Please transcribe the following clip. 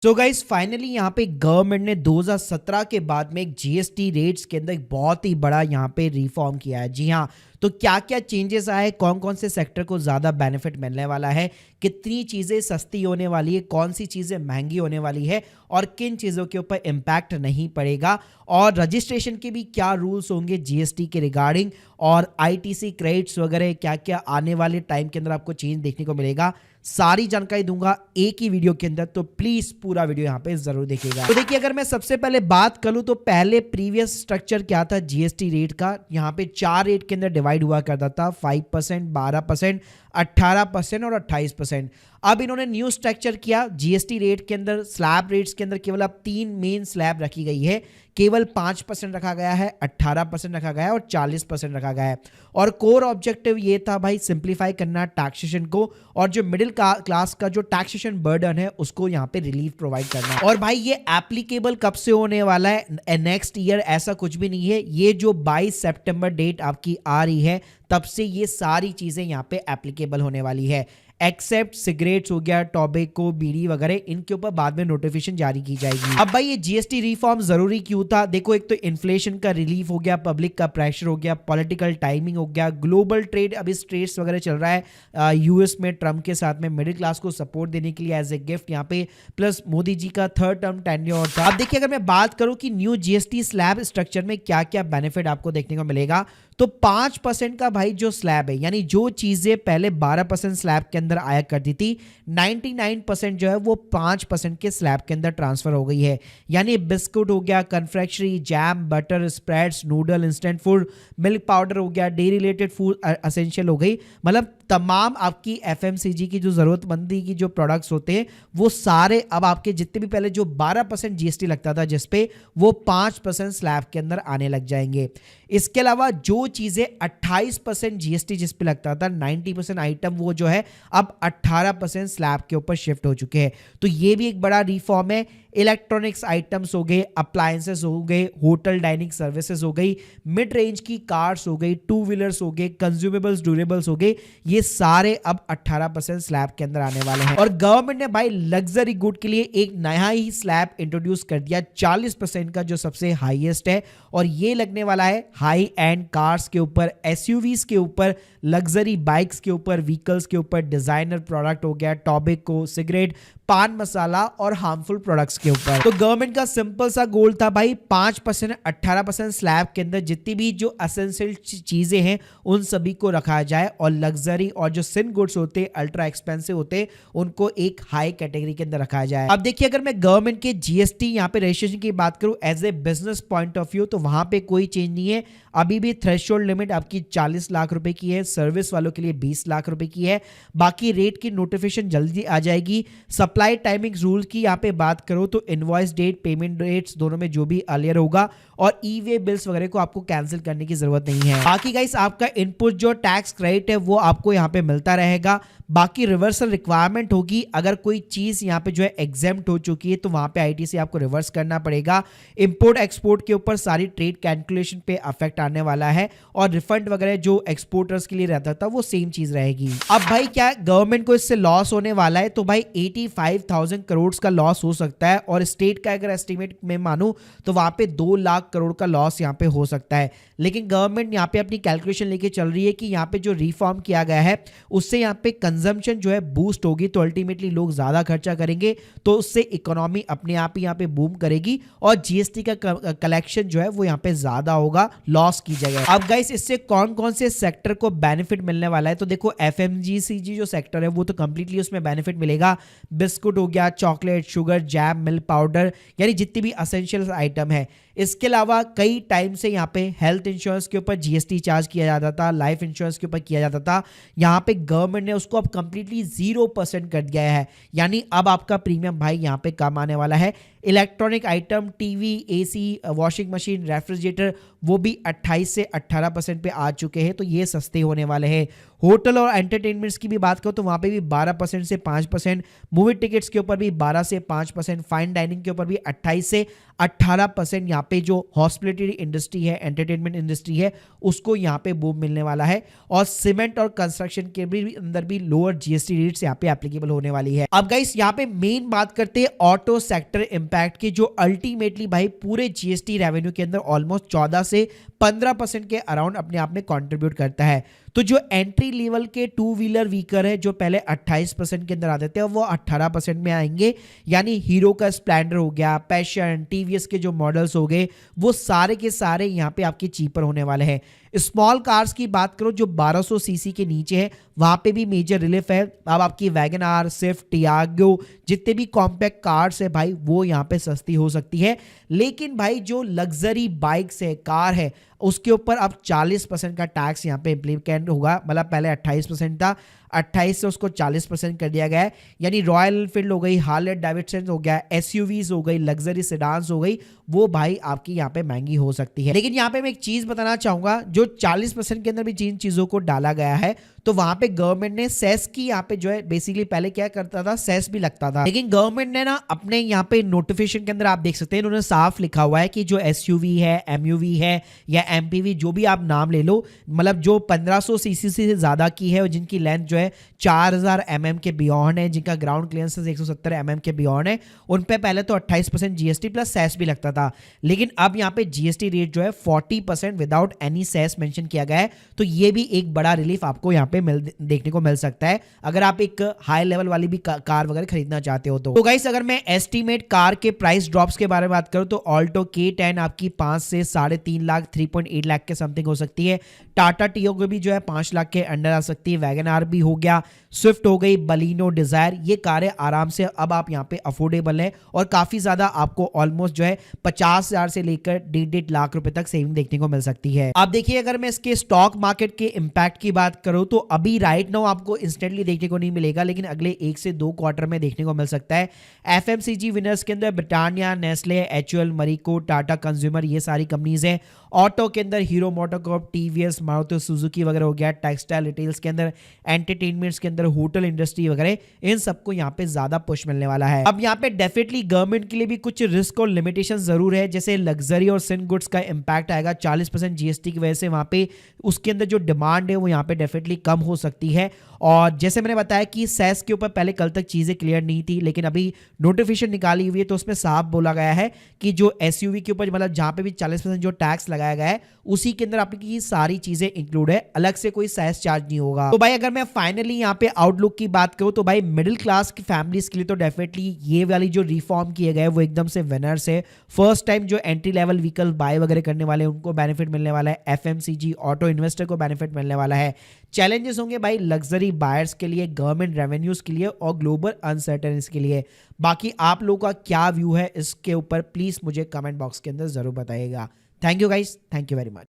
So guys finally यहाँ पे government ने 2017 के बाद में एक जीएसटी रेट्स के अंदर एक बहुत ही बड़ा यहाँ पे रिफॉर्म किया है। जी हाँ, तो क्या क्या चेंजेस आए, कौन कौन से सेक्टर को ज़्यादा बेनिफिट मिलने वाला है, कितनी चीज़ें सस्ती होने वाली है, कौन सी चीज़ें महंगी होने वाली है और किन चीज़ों के ऊपर इम्पैक्ट नहीं पड़ेगा, और रजिस्ट्रेशन के भी क्या रूल्स होंगे जीएसटी के रिगार्डिंग, और आईटीसी क्रेडिट्स वगैरह क्या क्या आने वाले टाइम के अंदर आपको चेंज देखने को मिलेगा। सारी जानकारी दूंगा एक ही वीडियो के अंदर, तो प्लीज पूरा वीडियो यहाँ पे जरूर देखिएगा। तो देखिए, अगर मैं सबसे पहले बात करूं तो पहले प्रीवियस स्ट्रक्चर क्या था जीएसटी रेट का, यहाँ पे 4 रेट के अंदर डिवाइड हुआ करता था, 5%, 12%, 18% और 28%। अब इन्होंने न्यू स्ट्रक्चर किया जीएसटी रेट के अंदर। स्लैब रेट्स के अंदर केवल अब 3 मेन स्लैब रखी गई है, केवल 5% रखा गया है, 18% रखा गया है और 40% रखा गया है। और कोर ऑब्जेक्टिव ये था भाई सिंप्लीफाई करना टैक्सेशन को, और जो मिडिल क्लास का जो टैक्सेशन बर्डन है उसको यहाँ पे रिलीफ प्रोवाइड करना। और भाई ये एप्लीकेबल कब से होने वाला है, नेक्स्ट ईयर, ऐसा कुछ भी नहीं है। ये जो 22 सितंबर डेट आपकी आ रही है तब से ये सारी चीजें यहाँ पे एप्लीकेबल होने वाली है, एक्सेप्ट सिगरेट्स हो गया, टोबैको, बीड़ी वगैरह, इनके ऊपर बाद में नोटिफिकेशन जारी की जाएगी। अब भाई ये जीएसटी रिफॉर्म जरूरी क्यों था? देखो, एक तो इन्फ्लेशन का रिलीफ हो गया, पब्लिक का प्रेशर हो गया, पॉलिटिकल टाइमिंग हो गया, ग्लोबल ट्रेड अभी स्ट्रेट्स वगैरह चल रहा है यूएस में ट्रम्प के साथ में, मिडिल क्लास को सपोर्ट देने के लिए एज ए गिफ्ट यहाँ पे, प्लस मोदी जी का 3rd टर्म टेन्योर था। अब देखिए, अगर मैं बात करूं कि न्यू जीएसटी स्लैब स्ट्रक्चर में क्या क्या बेनिफिट आपको देखने को मिलेगा, तो 5% का भाई जो स्लैब है, यानी जो चीजें पहले 12% स्लैब के अंदर आया करती थी, 99% जो है वो 5% के स्लैब के अंदर ट्रांसफर हो गई है। यानी बिस्कुट हो गया, confectionery, jam, butter, spreads, noodle, instant food, milk powder हो गया, डेयरी रिलेटेड फूड एसेंशियल हो गई, मतलब तमाम आपकी एफएमसीजी की जो जरूरतमंदी की जो प्रोडक्ट्स होते हैं वो सारे अब आपके जितने भी पहले जो 12% जीएसटी लगता था जिस पे, वो 5% स्लैब के अंदर आने लग जाएंगे। इसके अलावा जो चीजें 28% जीएसटी जिस पे लगता था, 90% आइटम वो जो है अब 18% स्लैब के ऊपर शिफ्ट हो चुके हैं। तो ये भी एक बड़ा रिफॉर्म है। इलेक्ट्रॉनिक्स आइटम्स हो गए, अप्लायंसेस हो गए, होटल डाइनिंग सर्विसेज हो गई, मिड रेंज की कार्स हो गई, 2 व्हीलर्स हो गए, कंज्यूमेबल्स ड्यूरेबल्स हो गए, ये सारे अब 18% स्लैब के अंदर आने वाले हैं। और गवर्नमेंट ने भाई लग्जरी गुड के लिए एक नया ही स्लैब इंट्रोड्यूस कर दिया, 40% का, जो सबसे हाईएस्ट है, और ये लगने वाला है हाई एंड कार्स के ऊपर, एसयूवीज के ऊपर, लग्जरी बाइक्स के ऊपर, व्हीकल्स के ऊपर, डिजाइनर प्रोडक्ट हो गया, टोबैको, सिगरेट, पान मसाला और हार्मफुल प्रोडक्ट्स के ऊपर। तो गवर्नमेंट का सिंपल सा गोल था भाई 5%, 18% स्लैब के अंदर जितनी भी जो एसेंशियल चीजें हैं उन सभी को रखा जाए, और लग्जरी और जो सिन गुड्स होते, अल्ट्रा एक्सपेंसिव होते, उनको एक हाई कैटेगरी के अंदर रखा जाए। अब देखिए, अगर मैं गवर्नमेंट के जीएसटी यहाँ पे रजिस्ट्रेशन की बात करूं as a business point of view, तो वहां पे कोई चेंज नहीं है। अभी भी थ्रेशोल्ड लिमिट आपकी 40 लाख रुपए की है, सर्विस वालों के लिए 20 लाख रुपए की है। बाकी रेट की नोटिफिकेशन जल्दी आ जाएगी। सप्लाई टाइमिंग रूल की यहाँ पे बात करो तो इनवॉइस डेट, पेमेंट डेट्स दोनों में जो भी अर्लियर होगा, और ई वे बिल्स वगैरह को आपको कैंसिल करने की जरूरत नहीं है। बाकी गाइस, आपका इनपुट जो टैक्स क्रेडिट है वो आपको यहाँ पे मिलता रहेगा। बाकी रिवर्सल रिक्वायरमेंट होगी, अगर कोई चीज यहाँ पे जो है एग्जेम्प्ट हो चुकी है तो वहां पे आईटीसी आपको रिवर्स करना पड़ेगा। इंपोर्ट एक्सपोर्ट के ऊपर सारी ट्रेड कैलकुलेशन पे अफेक्ट आने वाला है, और रिफंड वगैरह जो एक्सपोर्टर्स के लिए रहता था वो सेम चीज रहेगी। अब भाई क्या गवर्नमेंट को इससे लॉस होने वाला है? तो भाई 85,000 करोड़ का लॉस हो सकता है, और स्टेट का अगर एस्टिमेट में मानूं तो वहां पे 2 लाख करोड़ का लॉस यहाँ पे हो सकता है। लेकिन गवर्नमेंट यहाँ पे अपनी कैलकुलेशन लेके चल रही है कि यहाँ पे जो रिफॉर्म किया गया है उससे यहाँ पे कंजम्पशन जो है बूस्ट होगी, तो अल्टीमेटली लोग ज्यादा खर्चा करेंगे, तो उससे इकोनॉमी अपने आप ही यहाँ पे बूम करेगी, और जीएसटी का कलेक्शन जो है वो यहाँ पे ज्यादा होगा लॉस की जगह। अब गाइस, इससे कौन कौन से सेक्टर को बेनिफिट मिलने वाला है? तो देखो, एफएमजीसीजी जो सेक्टर है वो तो कंप्लीटली उसमें बेनिफिट मिलेगा। बिस्कुट हो गया, chocolate, sugar, jam, milk powder, यानी जितनी भी एसेंशियल आइटम है। इसके अलावा कई टाइम से यहाँ पे हेल्थ इंश्योरेंस के ऊपर जीएसटी चार्ज किया जाता था, लाइफ इंश्योरेंस के ऊपर किया जाता था, यहाँ पे गवर्नमेंट ने उसको अब कंप्लीटली 0% कर दिया है। यानी अब आपका प्रीमियम भाई यहाँ पे कम आने वाला है। Electronic item, TV, AC, washing machine, refrigerator, वो भी 28 से 18% पे आ चुके हैं, तो ये सस्ते होने वाले हैं। होटल और एंटरटेनमेंट्स की भी बात करो तो वहां पे भी 12% से 5%, मूवी टिकट्स के ऊपर भी 12 से 5%, फाइन डाइनिंग के ऊपर भी 28 से 18%। यहाँ पे जो हॉस्पिटलिटी इंडस्ट्री है, एंटरटेनमेंट इंडस्ट्री है, उसको यहाँ पे बूम मिलने वाला है। और सीमेंट और कंस्ट्रक्शन के भी अंदर भी लोअर जीएसटी रेट्स यहाँ पे एप्लीकेबल होने वाली है। अब गाइस यहाँ पे मेन बात करते हैं ऑटो सेक्टर इंपैक्ट की, जो अल्टीमेटली भाई पूरे जीएसटी रेवेन्यू के अंदर ऑलमोस्ट 14 से 15% के अराउंड अपने आप में कंट्रीब्यूट करता है। तो जो एंट्री लेवल के टू व्हीलर व्हीकल है जो पहले 28% के अंदर आते थे, वो 18% में आएंगे। यानी हीरो का स्प्लेंडर हो गया, पैशन, टीवीएस के जो मॉडल्स हो गए, वो सारे के सारे यहाँ पे आपके चीपर होने वाले हैं। स्मॉल कार्स की बात करो जो 1200 सीसी के नीचे है, वहां पे भी मेजर रिलीफ है। अब आपकी वैगन आर, स्विफ्ट, टियागो, जितने भी कॉम्पैक्ट कार्स है भाई, वो यहाँ पे सस्ती हो सकती है। लेकिन भाई जो लग्जरी बाइक्स है, कार है, उसके ऊपर अब 40% का टैक्स यहाँ पे इम्प्लीमेंट होगा। मतलब पहले 28% था, 28 से उसको 40% कर दिया गया है। यानी रॉयल एनफील्ड हो गई, हार्ले डेविडसन हो गया, एसयूवीज हो गई, लग्जरी सेडान्स हो गई, वो भाई आपकी यहाँ पे महंगी हो सकती है। लेकिन यहाँ पे मैं एक चीज बताना चाहूंगा, जो 40% के अंदर भी जिन चीजों को डाला गया है, तो वहां पे गवर्नमेंट ने सेस की यहाँ पे जो है बेसिकली पहले क्या करता था, सेस भी लगता था। लेकिन गवर्नमेंट ने ना अपने यहाँ पे नोटिफिकेशन के अंदर आप देख सकते हैं, इन्होंने साफ लिखा हुआ है कि जो एसयूवी है, एमयूवी है या एमपीवी, जो भी आप नाम ले लो, मतलब जो 1500 सीसी से ज्यादा की है और जिनकी लेंथ जो है 4000 mm के बियॉन्ड है, जिनका ग्राउंड क्लियरेंस 170 mm के बियॉन्ड है, उन पे पहले तो 28% जीएसटी प्लस सेस भी लगता था। लेकिन अब यहाँ पे जीएसटी रेट जो है 40% विदाउट एनी सेस मेंशन किया गया है। तो ये भी एक बड़ा रिलीफ आपको यहाँ पे देखने को मिल सकता है अगर आप एक हाई लेवल वाली भी कार वगैरह खरीदना चाहते हो। तो गाइस अगर मैं एस्टीमेट कार के प्राइस ड्रॉप्स के बारे में बात करूं तो ऑल्टो K10 आपकी 5 से 3.5 लाख 3.8 लाख के समथिंग हो सकती है। टाटा टियागो भी जो है 5 लाख के अंडर आ सकती है। वैगन आर भी हो गया, स्विफ्ट हो गई, बलिनो, डिजायर, ये कारें आराम से अब आप यहाँ पे अफोर्डेबल है और काफी ज्यादा आपको ऑलमोस्ट जो है 50,000 से लेकर 1.5 लाख रुपए तक सेविंग देखने को मिल सकती है। आप देखिए अगर मैं इसके स्टॉक मार्केट के इंपैक्ट की बात करूं तो अभी राइट नाउ आपको इंस्टेंटली देखने को नहीं मिलेगा, लेकिन अगले 1 से 2 क्वार्टर में देखने को मिल सकता है। एफएमसीजी विनर्स के अंदर Britannia, Nestle, HUL, Marico, Tata consumer, ये सारी कंपनीज हैं। ऑटो के अंदर Hero MotoCorp, TVS, Maruti Suzuki वगैरह हो गया। टेक्सटाइल रिटेल्स के अंदर, एंटरटेनमेंट्स के अंदर, होटल इंडस्ट्री वगैरह, इन सबको यहाँ पे ज्यादा पुश मिलने वाला है। अब यहाँ पे डेफिनेटली गवर्नमेंट के लिए भी कुछ रिस्क और लिमिटेशन जरूर है, जैसे लग्जरी और सिन गुड्स का इंपैक्ट आएगा 40% जीएसटी की वजह से। वहां पे उसके अंदर जो डिमांड है वो यहाँ पे डेफिनेटली कम हो सकती है। और जैसे मैंने बताया कि सेस के ऊपर पहले कल तक चीजें क्लियर नहीं थी, लेकिन अभी नोटिफिकेशन निकाली हुई है तो उसमें साफ बोला गया है कि जो एसयूवी के ऊपर मतलब जहां पे भी 40% जो टैक्स लगाया गया है उसी के अंदर आपकी सारी चीजें इंक्लूड है, अलग से कोई सेस चार्ज नहीं होगा। तो भाई अगर मैं फाइनली यहाँ पे आउटलुक की बात करूं तो भाई मिडिल क्लास की फैमिलीज के लिए तो डेफिनेटली ये वाली जो रिफॉर्म किए गए वो एकदम से विनर्स है। फर्स्ट टाइम जो एंट्री लेवल व्हीकल बाय वगैरह करने वाले उनको बेनिफिट मिलने वाला है। एफएमसीजी ऑटो इन्वेस्टर को बेनिफिट मिलने वाला है। चैलेंजेस होंगे भाई लग्जरी बायर्स के लिए, गवर्नमेंट रेवेन्यूज के लिए और ग्लोबल अनसर्टेनिटीज के लिए। बाकी आप लोगों का क्या व्यू है इसके ऊपर प्लीज मुझे कमेंट बॉक्स के अंदर जरूर बताइएगा। Thank you guys, thank you very much.